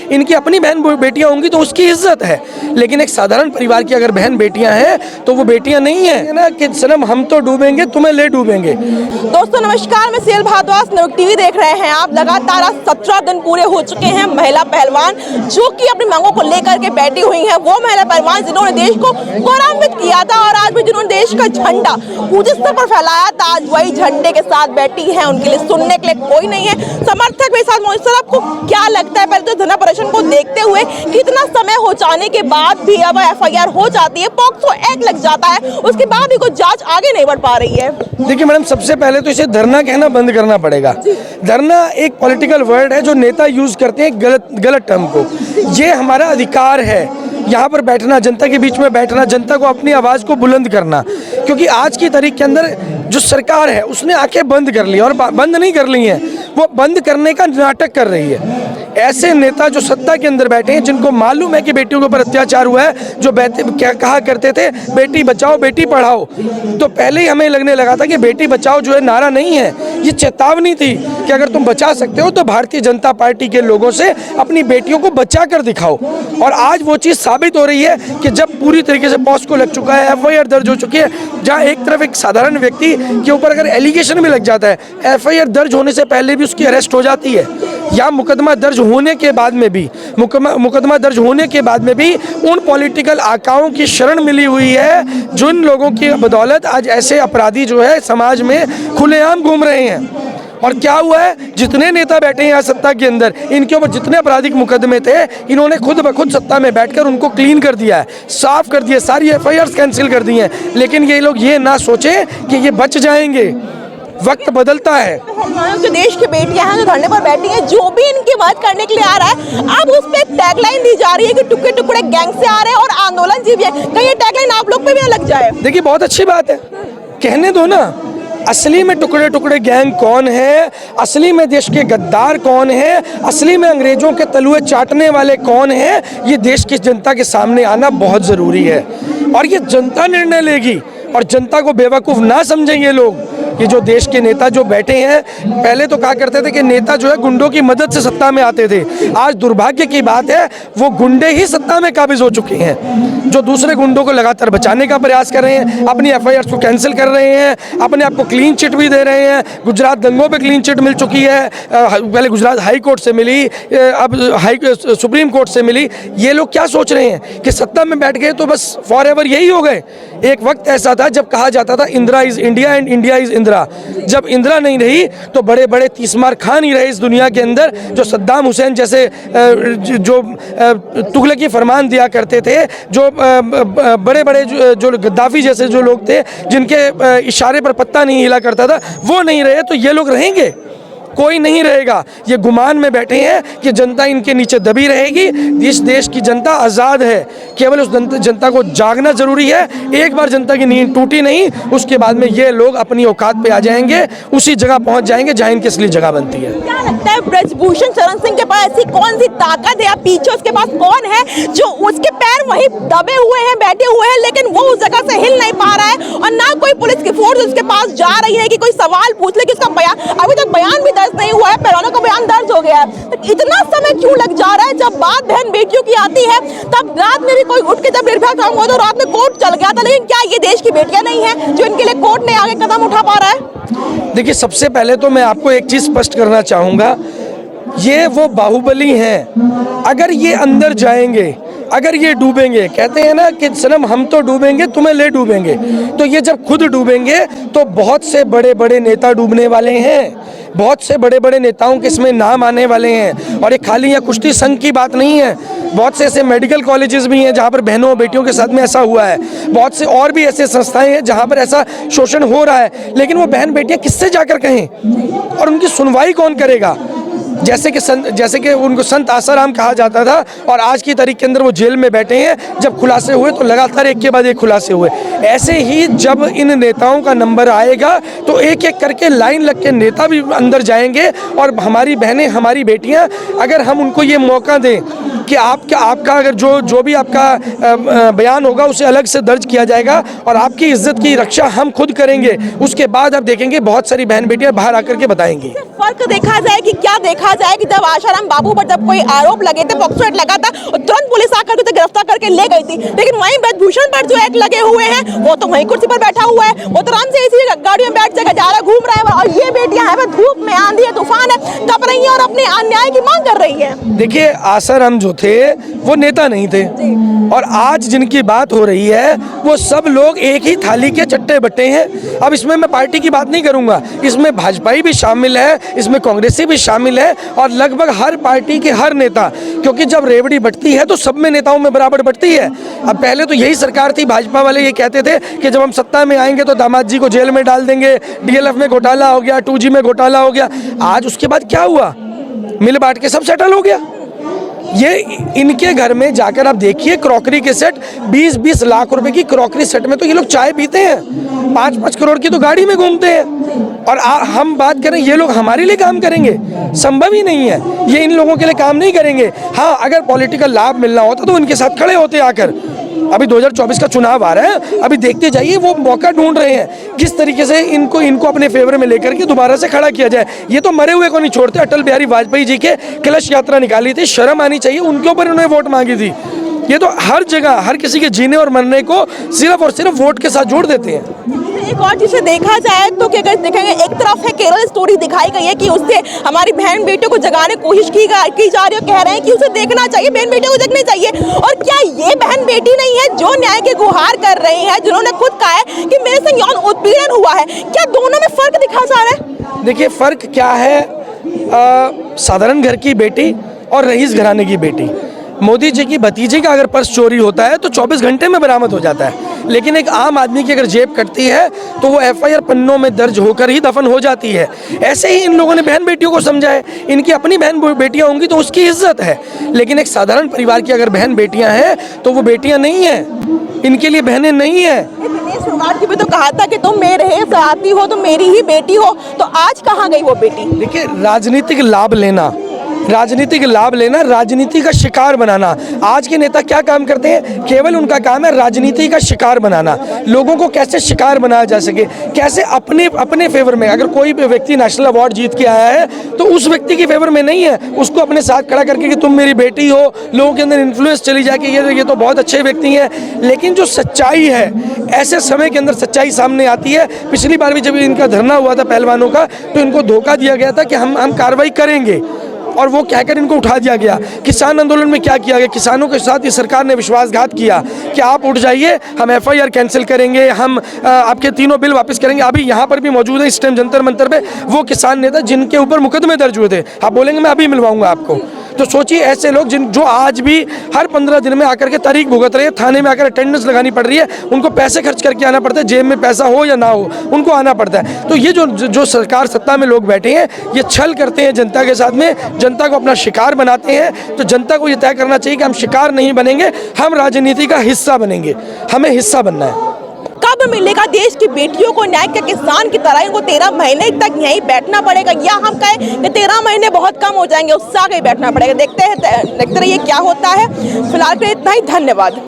इनकी अपनी बहन बेटियां होंगी तो उसकी इज्जत है, लेकिन एक साधारण परिवार की अगर बहन बेटियां हैं तो वो बेटियां नहीं है ना कि सनम हम तो डूबेंगे तुम्हें ले डूबेंगे। दोस्तों नमस्कार, मैं सीएल भारद्वाज, नवयुग टीवी देख रहे हैं आप। लगातार आज 17 दिन पूरे हो चुके हैं। महिला पहलवान जो कि अपनी मांगों को लेकर के बैठी हुई हैं, वो महिला पहलवान जिन्होंने देश को गौरवान्वित किया था और आज भी जिन्होंने देश का झंडा ऊंचे स्तर पर फैलाया था, आज वही झंडे के साथ बैठी है। उनके लिए सुनने के लिए कोई नहीं है, समर्थक भी साथ मौजूद। सर, आपको क्या लगता है, पहले तो धरना प्रदर्शन को देखते हुए कितना समय हो जाने के बाद भी अब FIR हो जाती है, पॉक्सो एक्ट लग जाता है, उसके बाद भी कोई जांच आगे नहीं बढ़ पा रही है? देखिए मैडम, सबसे पहले तो इसे धरना कहना बंद करना पड़ेगा। धरना एक पॉलिटिकल वर्ड है जो नेता यूज करते हैं गलत टर्म को। ये हमारा अधिकार है यहाँ पर बैठना, जनता के बीच में बैठना, जनता को अपनी आवाज़ को बुलंद करना, क्योंकि आज की तारीख के अंदर जो सरकार है उसने आंखें बंद कर ली और बंद नहीं कर ली हैं, वो बंद करने का नाटक कर रही है। ऐसे नेता जो सत्ता के अंदर बैठे हैं, जिनको मालूम है कि बेटियों के ऊपर अत्याचार हुआ है, जो क्या कहा करते थे बेटी बचाओ बेटी पढ़ाओ, तो पहले ही हमें लगने लगा था कि बेटी बचाओ जो है नारा नहीं है, ये चेतावनी थी कि अगर तुम बचा सकते हो तो भारतीय जनता पार्टी के लोगों से अपनी बेटियों को बचा कर दिखाओ। और आज वो चीज़ साबित हो रही है कि जब पूरी तरीके से पॉस्को लग चुका है, FIR दर्ज हो चुकी है, जहाँ एक तरफ एक साधारण व्यक्ति के ऊपर अगर एलिगेशन भी लग जाता है, FIR दर्ज होने से पहले भी उसकी अरेस्ट हो जाती है, या मुकदमा दर्ज होने के बाद में भी मुकदमा दर्ज होने के बाद में भी उन पॉलिटिकल आकाओं की शरण मिली हुई है, जिन लोगों की बदौलत आज ऐसे अपराधी जो है समाज में खुलेआम घूम रहे हैं। और क्या हुआ है, जितने नेता बैठे हैं यहाँ सत्ता के अंदर, इनके ऊपर जितने आपराधिक मुकदमे थे, इन्होंने खुद ब खुद सत्ता में बैठकर उनको क्लीन कर दिया है, साफ कर दिया, सारी FIRs कैंसिल कर दी हैं। लेकिन ये लोग ये ना सोचें कि ये बच जाएंगे, वक्त बदलता है। जो देश की बेटियां हैं जो धरने पर बैठी हैं, जो भी इनकी बात करने के लिए आ रहा है, अब उस पर टैगलाइन दी जा रही है कि टुकड़े टुकड़े गैंग से आ रहे हैं और आंदोलन जी भी है। कहीं ये टैगलाइन आप लोग पे भी ना लग जाए? देखिए बहुत अच्छी बात है, कहने दो ना। असली में टुकड़े टुकड़े गैंग कौन है, असली में देश के गद्दार कौन है, असली में अंग्रेजों के तलुए चाटने वाले कौन है, ये देश की जनता के सामने आना बहुत ज़रूरी है। और ये जनता निर्णय लेगी, और जनता को बेवकूफ़ ना समझें ये लोग। ये जो देश के नेता जो बैठे हैं, पहले तो कहा करते थे कि नेता जो है गुंडों की मदद से सत्ता में आते थे, आज दुर्भाग्य की बात है वो गुंडे ही सत्ता में काबिज हो चुके हैं, जो दूसरे गुंडों को लगातार बचाने का प्रयास कर रहे हैं, अपनी FIRs को कैंसिल कर रहे हैं, अपने आप को क्लीन चिट भी दे रहे हैं। गुजरात दंगों पे क्लीन चिट मिल चुकी है, पहले गुजरात हाई कोर्ट से मिली, अब सुप्रीम कोर्ट से मिली। ये लोग क्या सोच रहे हैं कि सत्ता में बैठ गए तो बस फॉर एवर यही हो गए? एक वक्त ऐसा था जब कहा जाता था Indira is India and India is Indira. जब इंदिरा नहीं रही तो बड़े बड़े तीसमार खान ही रहे इस दुनिया के अंदर, जो सद्दाम हुसैन जैसे जो तुगलकी फरमान दिया करते थे, जो बड़े बड़े जो गद्दाफी जैसे जो लोग थे, जिनके इशारे पर पत्ता नहीं हिला करता था, वो नहीं रहे तो ये लोग रहेंगे? कोई नहीं रहेगा। ये गुमान में बैठे हैं कि जनता इनके नीचे दबी रहेगी। इस देश की जनता आज़ाद है, केवल उस जनता को जागना जरूरी है। एक बार जनता की नींद टूटी नहीं, उसके बाद में ये लोग अपनी औकात पे आ जाएंगे, उसी जगह पहुंच जाएंगे जहां इनकी असली जगह बनती है। क्या लगता है ब्रजभूषण शरण सिंह के पास ऐसी कौन सी ताकत है या पीछे उसके पास कौन है जो उसके पैर वहीं दबे हुए हैं, बैठे हुए हैं, लेकिन वो उस जगह से हिल नहीं पा रहा है, और ना कोई पुलिस की फोर्स उसके पास जा रही है कि कोई सवाल पूछ ले कि उसका बयान, अभी तक बयान भी नहीं हुआ है, पहलवानों का बयान दर्ज हो गया है। तो इतना समय क्यों लग जा रहा है? जब बात बहन बेटियों की आती है तब रात में भी कोई उठ के जब निर्भया काम हुआ तो रात में कोर्ट चल गया था, लेकिन क्या ये देश की बेटियां नहीं है जो इनके लिए कोर्ट ने आगे कदम उठा पा रहा है? देखिए सबसे पहले तो मैं आपको एक चीज स्पष्ट करना चाहूंगा, ये वो बाहुबली हैं। अगर ये अंदर जाएंगे, अगर ये डूबेंगे, कहते हैं ना कि सनम हम तो डूबेंगे तुम्हें ले डूबेंगे, तो ये जब खुद डूबेंगे तो बहुत से बड़े बड़े नेता डूबने वाले हैं, बहुत से बड़े बड़े नेताओं के इसमें नाम आने वाले हैं। और ये खाली या कुश्ती संघ की बात नहीं है, बहुत से ऐसे मेडिकल कॉलेजेस भी हैं जहाँ पर बहनों और बेटियों के साथ में ऐसा हुआ है, बहुत से और भी ऐसे संस्थाएं हैं जहाँ पर ऐसा शोषण हो रहा है, लेकिन वो बहन बेटियाँ किससे जाकर कहें और उनकी सुनवाई कौन करेगा? जैसे कि उनको संत आसाराम कहा जाता था, और आज की तारीख के अंदर वो जेल में बैठे हैं। जब खुलासे हुए तो लगातार एक के बाद एक खुलासे हुए। ऐसे ही जब इन नेताओं का नंबर आएगा तो एक एक करके लाइन लग के नेता भी अंदर जाएंगे, और हमारी बहनें, हमारी बेटियां, अगर हम उनको ये मौका दें कि आपका अगर जो भी आपका बयान होगा उसे अलग से दर्ज किया जाएगा और आपकी इज्जत की रक्षा हम खुद करेंगे। उसके बाद आप देखेंगे बहुत सारी बहन बेटियां बाहर आकर के बताएंगी। फर्क देखा जाए कि क्या देखा जाए कि जब आशाराम बाबू पर जब कोई आरोप लगे थे, पॉक्सो एक्ट लगा था और तुरंत पुलिस आकर उसे गिरफ्तार करके ले गई थी, लेकिन वहीं ब्रजभूषण पर जो एक्ट लगे हुए हैं वो तो वहीं कुर्सी पर बैठा हुआ है, वो तो आराम से इसी गाड़ी में बैठ जाकर जा रहा घूम रहा है। और ये बेटियां हैं धूप में, आंधी है, तूफान है, कप रही है और अपने अन्याय की मांग कर रही है। देखिए आसाराम जो थे वो नेता नहीं थे और आज जिनकी बात हो रही है वो सब लोग एक ही थाली के चट्टे बट्टे हैं। अब इसमें मैं पार्टी की बात नहीं करूंगा, इसमें भाजपाई भी शामिल है, इसमें कांग्रेसी भी शामिल है और लगभग हर पार्टी के हर नेता, क्योंकि जब रेवड़ी बटती है तो सब में नेताओं में बराबर बटती है। अब पहले तो यही सरकार थी, भाजपा वाले ये कहते थे कि जब हम सत्ता में आएंगे तो दामाद जी को जेल में डाल देंगे, डीएलएफ में घोटाला हो गया, 2G में घोटाला हो गया। आज उसके बाद क्या हुआ, मिल बांट के सब सेटल हो गया। ये इनके घर में जाकर आप देखिए क्रॉकरी के सेट 20-20 लाख रुपए की क्रॉकरी सेट में तो ये लोग चाय पीते हैं, 5-5 करोड़ की तो गाड़ी में घूमते हैं। और हम बात करें ये लोग हमारे लिए काम करेंगे, संभव ही नहीं है, ये इन लोगों के लिए काम नहीं करेंगे। हाँ, अगर पॉलिटिकल लाभ मिलना होता तो उनके साथ खड़े होते आकर। अभी 2024 का चुनाव आ रहा है, अभी देखते जाइए वो मौका ढूंढ रहे हैं किस तरीके से इनको अपने फेवर में लेकर के दोबारा से खड़ा किया जाए। ये तो मरे हुए को नहीं छोड़ते। अटल बिहारी वाजपेयी जी के कलश यात्रा निकाली थी, शर्म आनी चाहिए, उनके ऊपर उन्होंने वोट मांगी थी। ये तो हर जगह हर किसी के जीने और मरने को सिर्फ और सिर्फ वोट के साथ जोड़ देते हैं। एक और जिसे देखा जाए तो क्या अगर देखेंगे, एक तरफ है केरल स्टोरी दिखाई गई है कि उससे हमारी बहन बेटियों को जगाने की कोशिश की जा रही है, कह रहे हैं कि उसे देखना चाहिए, बहन बेटियों को देखनी चाहिए। और क्या ये बहन बेटी नहीं है जो न्याय की गुहार कर रही है, जिन्होंने खुद कहा है कि मेरे से यौन उत्पीड़न हुआ है? क्या दोनों में फर्क दिखा जा रहा है? देखिए फर्क क्या है, साधारण घर की बेटी और रईस घराने की बेटी। मोदी जी की भतीजी का अगर पर्स चोरी होता है तो 24 घंटे में बरामद हो जाता है, लेकिन एक आम आदमी की अगर जेब कटती है तो वो FIR पन्नों में दर्ज होकर ही दफन हो जाती है। ऐसे ही इन लोगों ने बहन बेटियों को समझा है, इनकी अपनी बहन बेटियां होंगी तो उसकी इज्जत है, लेकिन एक साधारण परिवार की अगर बहन बेटियां हैं तो वो बेटियां नहीं हैं, इनके लिए बहनें नहीं हैं। दिनेश फोगाट जी भी तो कहा था कि तुम मेरे से आती हो तो मेरी ही बेटी हो, तो आज कहाँ गई वो बेटी? देखिए राजनीतिक लाभ लेना, राजनीति का शिकार बनाना। आज के नेता क्या काम करते हैं, केवल उनका काम है राजनीति का शिकार बनाना। लोगों को कैसे शिकार बनाया जा सके, कैसे अपने फेवर में, अगर कोई भी व्यक्ति नेशनल अवार्ड जीत के आया है तो उस व्यक्ति के फेवर में नहीं है, उसको अपने साथ खड़ा करके कि तुम मेरी बेटी हो, लोगों के अंदर इन्फ्लुएंस चली जाए कि ये तो बहुत अच्छे व्यक्ति हैं। लेकिन जो सच्चाई है, ऐसे समय के अंदर सच्चाई सामने आती है। पिछली बार भी जब इनका धरना हुआ था पहलवानों का, तो इनको धोखा दिया गया था कि हम कार्रवाई करेंगे, और वो कहकर इनको उठा दिया गया। किसान आंदोलन में क्या किया गया, किसानों के साथ इस सरकार ने विश्वासघात किया कि आप उठ जाइए, हम FIR कैंसिल करेंगे, हम आपके 3 बिल वापस करेंगे। अभी यहाँ पर भी मौजूद है इस टाइम जंतर मंतर पे वो किसान नेता जिनके ऊपर मुकदमे दर्ज हुए थे, आप बोलेंगे मैं अभी मिलवाऊंगा आपको। तो सोचिए ऐसे लोग जो आज भी हर 15 दिन में आकर के तारीख भुगत रहे हैं, थाने में आकर अटेंडेंस लगानी पड़ रही है, उनको पैसे खर्च करके आना पड़ता है, जेब में पैसा हो या ना हो उनको आना पड़ता है। तो ये जो सरकार सत्ता में लोग बैठे हैं, ये छल करते हैं जनता के साथ में, जनता को अपना शिकार बनाते हैं। तो जनता को ये तय करना चाहिए कि हम शिकार नहीं बनेंगे, हम राजनीति का हिस्सा बनेंगे, हमें हिस्सा बनना है। कब मिलेगा देश की बेटियों को न्याय? क्या किसान की तरह इनको 13 महीने तक यहीं बैठना पड़ेगा, या हम कहें कि 13 महीने बहुत कम हो जाएंगे, उससे आगे बैठना पड़ेगा? देखते रहिए क्या होता है। फिलहाल के इतना ही, धन्यवाद।